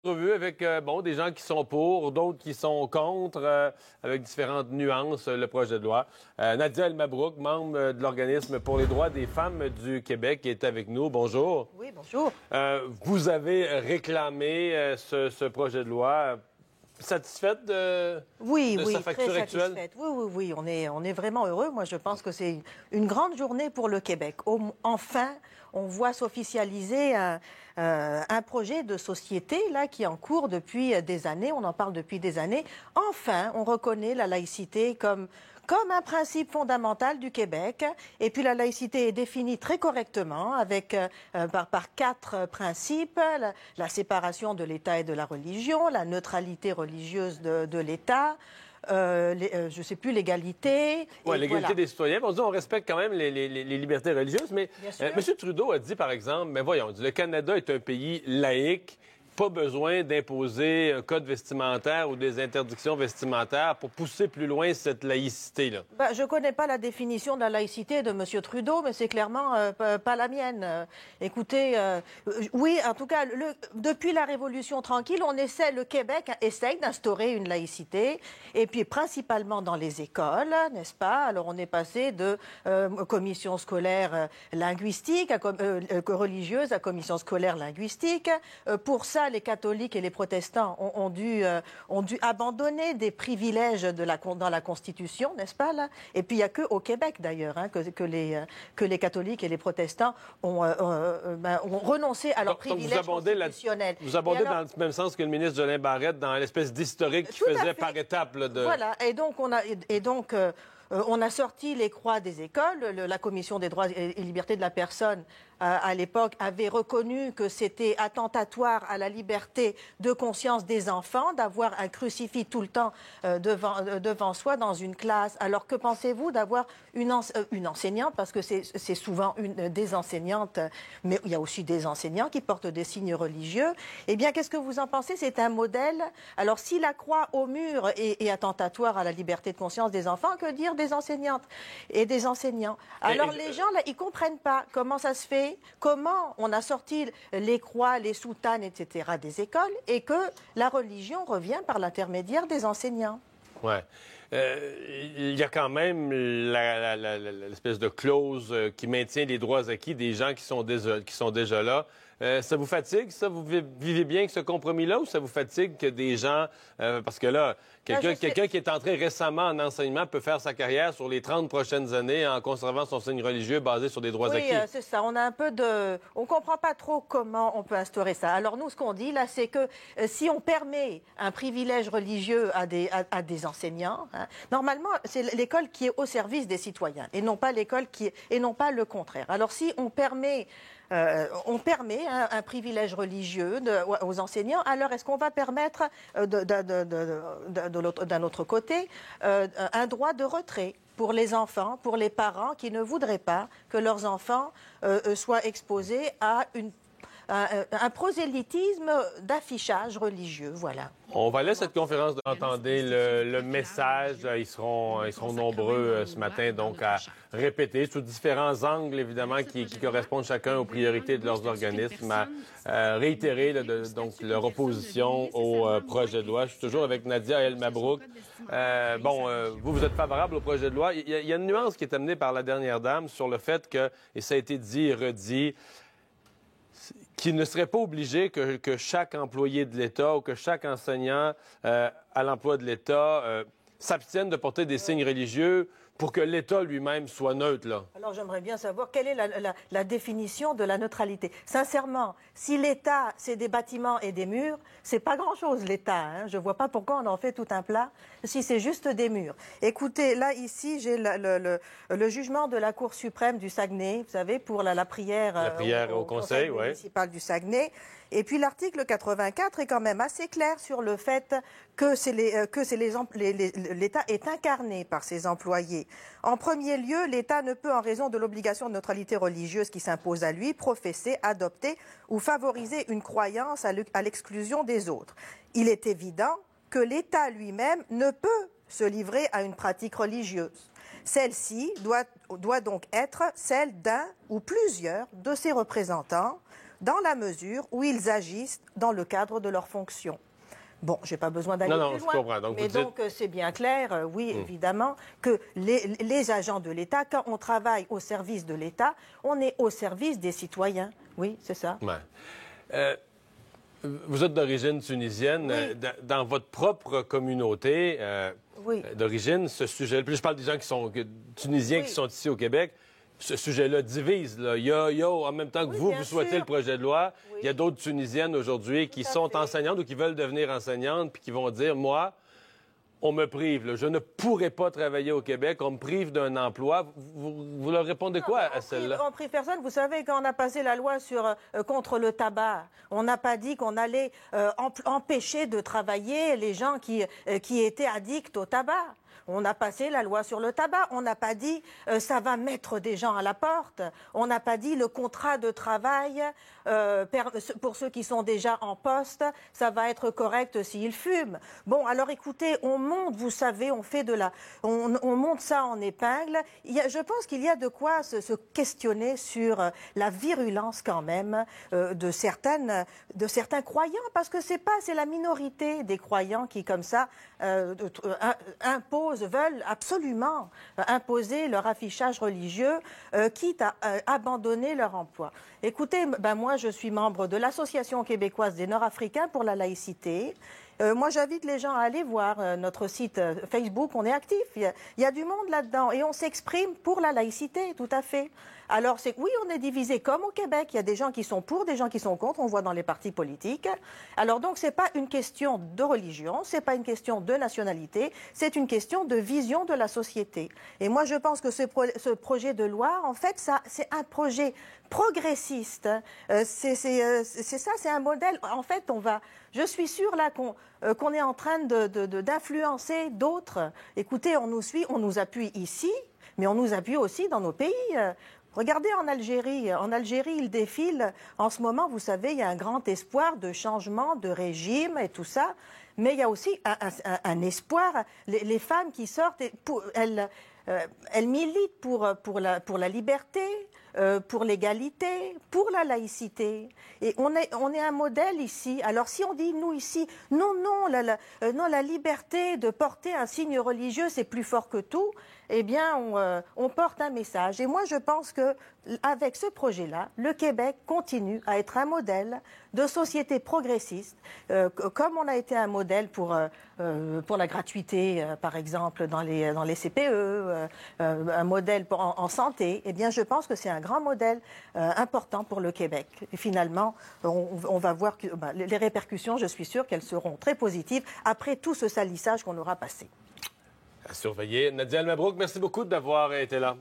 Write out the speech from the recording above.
Revue avec des gens qui sont pour, d'autres qui sont contre, avec différentes nuances, le projet de loi. Nadia El Mabrouk, membre de l'Organisme pour les droits des femmes du Québec, qui est avec nous. Bonjour. Oui, bonjour. Vous avez réclamé ce projet de loi. Satisfaite de sa facture très actuelle? satisfaite. Oui, on est vraiment heureux. Moi, je pense que c'est une grande journée pour le Québec. Enfin, on voit s'officialiser un projet de société là qui est en cours depuis des années. On en parle depuis des années. Enfin, on reconnaît la laïcité comme un principe fondamental du Québec. Et puis la laïcité est définie très correctement par 4 principes. La séparation de l'État et de la religion, la neutralité religieuse de l'État, je ne sais plus, l'égalité. Oui, l'égalité des citoyens. On respecte quand même les libertés religieuses, mais M. Trudeau a dit, par exemple, mais voyons, le Canada est un pays laïque. Pas besoin d'imposer un code vestimentaire ou des interdictions vestimentaires pour pousser plus loin cette laïcité-là. Je ne connais pas la définition de la laïcité de M. Trudeau, mais c'est clairement pas la mienne. Écoutez, oui, en tout cas, depuis la Révolution tranquille, le Québec essaye d'instaurer une laïcité, et puis principalement dans les écoles, n'est-ce pas? Alors on est passé de commission scolaire linguistique, religieuse à commission scolaire linguistique. Pour ça, les catholiques et les protestants ont dû abandonner des privilèges dans la Constitution, n'est-ce pas là? Et puis il n'y a qu'au Québec d'ailleurs que les catholiques et les protestants ont renoncé à leurs privilèges constitutionnels. Vous abondez dans le même sens que le ministre Jolin Barrette dans l'espèce d'historique qu'il faisait par étapes. Voilà, et donc on a sorti les croix des écoles. La Commission des droits et libertés de la personne, à l'époque, avait reconnu que c'était attentatoire à la liberté de conscience des enfants d'avoir un crucifix tout le temps devant soi dans une classe. Alors que pensez-vous d'avoir une enseignante, parce que c'est souvent des enseignantes, mais il y a aussi des enseignants qui portent des signes religieux. Eh bien, qu'est-ce que vous en pensez? C'est un modèle. Alors, si la croix au mur est attentatoire à la liberté de conscience des enfants, que dire des enseignantes et des enseignants? Alors les gens, là, ils comprennent pas comment ça se fait, comment on a sorti les croix, les soutanes, etc. des écoles, et que la religion revient par l'intermédiaire des enseignants. Ouais. Il y a quand même l'espèce de clause qui maintient les droits acquis des gens qui sont déjà là. Ça vous fatigue, ça? Vous vivez bien avec ce compromis-là, ou ça vous fatigue que des gens... parce que là, quelqu'un qui est entré récemment en enseignement peut faire sa carrière sur les 30 prochaines années en conservant son signe religieux basé sur des droits acquis. Oui, c'est ça. On comprend pas trop comment on peut instaurer ça. Alors nous, ce qu'on dit là, c'est que si on permet un privilège religieux à des enseignants, hein, normalement, c'est l'école qui est au service des citoyens et non pas et non pas le contraire. Alors si on permet un privilège religieux aux enseignants. Alors, est-ce qu'on va permettre, d'un autre côté, un droit de retrait pour les enfants, pour les parents qui ne voudraient pas que leurs enfants soient exposés à un prosélytisme d'affichage religieux, voilà. On va laisser cette conférence d'entendre le message. Ils seront nombreux ce matin, donc, à répéter sous différents angles, évidemment, qui correspondent chacun aux priorités de leurs organismes, à réitérer donc leur opposition au projet de loi. Je suis toujours avec Nadia El Mabrouk. Vous êtes favorable au projet de loi. Il y a une nuance qui est amenée par la dernière dame sur le fait que, et ça a été dit et redit, qu'il ne serait pas obligé que chaque employé de l'État ou que chaque enseignant à l'emploi de l'État s'abstienne de porter des signes religieux pour que l'État lui-même soit neutre, là. Alors, j'aimerais bien savoir quelle est la définition de la neutralité. Sincèrement, si l'État, c'est des bâtiments et des murs, c'est pas grand-chose, l'État. Hein. Je vois pas pourquoi on en fait tout un plat si c'est juste des murs. Écoutez, là, ici, j'ai le jugement de la Cour suprême du Saguenay, vous savez, pour la prière au conseil municipal du Saguenay. Et puis l'article 84 est quand même assez clair sur le fait que l'État est incarné par ses employés. En premier lieu, l'État ne peut, en raison de l'obligation de neutralité religieuse qui s'impose à lui, professer, adopter ou favoriser une croyance à l'exclusion des autres. Il est évident que l'État lui-même ne peut se livrer à une pratique religieuse. Celle-ci doit donc être celle d'un ou plusieurs de ses représentants, dans la mesure où ils agissent dans le cadre de leurs fonctions. Bon, je n'ai pas besoin d'aller plus loin, je comprends. Donc, mais donc c'est bien clair, oui, évidemment, que les agents de l'État, quand on travaille au service de l'État, on est au service des citoyens. Oui, c'est ça. Ouais. Vous êtes d'origine tunisienne. Oui. Dans votre propre communauté Oui. d'origine, ce sujet-là, puis je parle des gens qui sont tunisiens qui sont ici au Québec, ce sujet-là divise. Là. Il y a, en même temps que vous souhaitez le projet de loi, il y a d'autres Tunisiennes aujourd'hui qui sont enseignantes ou qui veulent devenir enseignantes puis qui vont dire, moi, on me prive. Là. Je ne pourrais pas travailler au Québec. On me prive d'un emploi. Vous leur répondez quoi à celle-là? On prive personne. Vous savez, quand on a passé la loi contre le tabac, on n'a pas dit qu'on allait empêcher de travailler les gens qui étaient addicts au tabac. On a passé la loi sur le tabac. On n'a pas dit ça va mettre des gens à la porte. On n'a pas dit le contrat de travail pour ceux qui sont déjà en poste, ça va être correct s'ils fument. Bon, alors écoutez, on monte, vous savez, on monte ça en épingle. Je pense qu'il y a de quoi se questionner sur la virulence quand même de certains croyants, parce que c'est la minorité des croyants qui, comme ça, veulent absolument imposer leur affichage religieux, quitte à abandonner leur emploi. Écoutez, moi, je suis membre de l'Association québécoise des Nord-Africains pour la laïcité. Moi, j'invite les gens à aller voir notre site Facebook. On est actif. Il y a du monde là-dedans. Et on s'exprime pour la laïcité, tout à fait. Alors, oui, on est divisé comme au Québec. Il y a des gens qui sont pour, des gens qui sont contre. On voit dans les partis politiques. Alors, donc, c'est pas une question de religion. C'est pas une question de nationalité. C'est une question de vision de la société. Et moi, je pense que ce projet de loi, en fait, c'est un projet progressiste. C'est ça, c'est un modèle. En fait, je suis sûre là qu'on est en train d'influencer d'autres. Écoutez, on nous suit, on nous appuie ici, mais on nous appuie aussi dans nos pays. Regardez en Algérie. En Algérie, il défile. En ce moment, vous savez, il y a un grand espoir de changement de régime et tout ça. Mais il y a aussi un espoir. Les femmes qui sortent, elles militent pour la liberté, pour l'égalité, pour la laïcité. Et on est un modèle ici. Alors si on dit, nous ici, non, la liberté de porter un signe religieux, c'est plus fort que tout, eh bien, on porte un message. Et moi, je pense qu'avec ce projet-là, le Québec continue à être un modèle de société progressiste, comme on a été un modèle pour la gratuité, par exemple, dans les CPE, un modèle en santé. Eh bien, je pense que c'est un grand modèle important pour le Québec. Et finalement, on va voir que les répercussions, je suis sûre qu'elles seront très positives après tout ce salissage qu'on aura passé. À surveiller. Nadia El Mabrouk, merci beaucoup d'avoir été là.